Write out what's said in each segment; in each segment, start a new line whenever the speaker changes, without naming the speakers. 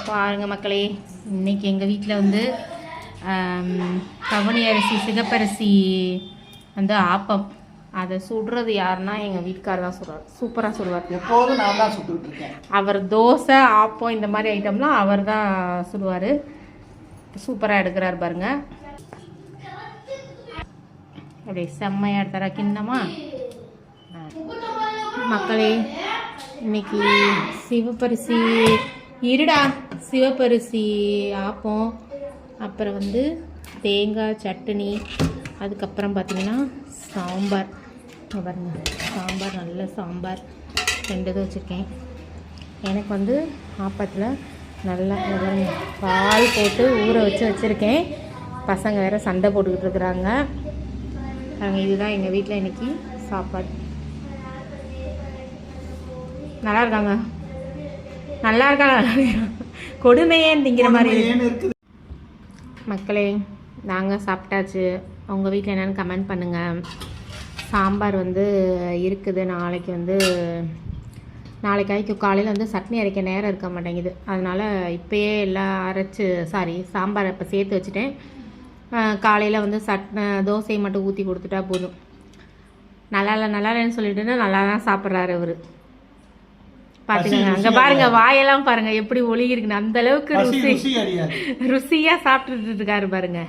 பாருங்கள் மக்களே, இன்றைக்கி எங்கள் வீட்டில் வந்து கவனி அரிசி சிகப்பரிசி வந்து ஆப்பம். அதை சுடுறது யாருன்னா எங்கள் வீட்டுக்காரர் தான் சுடுவார். சூப்பராக சுடுவார்.
எப்போதும் நான் தான் சுட்டுருக்கேன்.
அவர் தோசை ஆப்பம் இந்த மாதிரி ஐட்டம்லாம் அவர் தான் சுடுவார். சூப்பராக எடுக்கிறார் பாருங்க. அப்படியே செம்மையாக எடுத்தாரா கிண்ணமா. மக்களே, இன்னைக்கு சிவப்பரிசி சிவப்பரிசி ஆப்பம், அப்புறம் வந்து தேங்காய் சட்னி, அதுக்கப்புறம் பார்த்திங்கன்னா சாம்பார். பாருங்க, சாம்பார், நல்ல சாம்பார் 2 இது வச்சுருக்கேன். எனக்கு வந்து ஆப்பத்தில் நல்லா பால் போட்டு ஊற வச்சுருக்கேன். பசங்க வேறு சண்டை போட்டுக்கிட்டு இருக்கிறாங்க. இதுதான் எங்கள் வீட்டில் இன்றைக்கி சாப்பாடு. நல்லா இருக்காங்க, நல்லா கொடுமையே திங்கிற மாதிரி இருக்குது. மக்களே, நாங்கள் சாப்பிட்டாச்சு. உங்கள் வீட்டில் என்னென்னு கமெண்ட் பண்ணுங்கள். சாம்பார் வந்து இருக்குது. நாளைக்கு காலையில் வந்து சட்னி அரைக்க நேரம் இருக்க மாட்டேங்குது. அதனால் இப்போயே எல்லாம் சாம்பார் இப்போ சேர்த்து வச்சுட்டேன். காலையில் வந்து தோசையை மட்டும் ஊற்றி கொடுத்துட்டா போதும். நல்லா இல்லைன்னு சொல்லிட்டுன்னா நல்லா தான் சாப்பிட்றாரு அவர். பார்த்துக்கோங்க, அங்கே பாருங்கள், வாயெல்லாம் பாருங்கள் எப்படி ஒழுகிருக்குன்னு. அந்த அளவுக்கு ருசியாக சாப்பிட்டுட்டு இருக்காரு பாருங்க.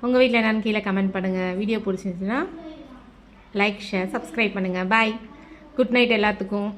உங்கள் வீட்டில் என்னன்னு கீழே கமெண்ட் பண்ணுங்கள். வீடியோ பிடிச்சிருந்துச்சுன்னா லைக், ஷேர், சப்ஸ்கிரைப் பண்ணுங்கள். பாய், குட் நைட் எல்லாத்துக்கும்.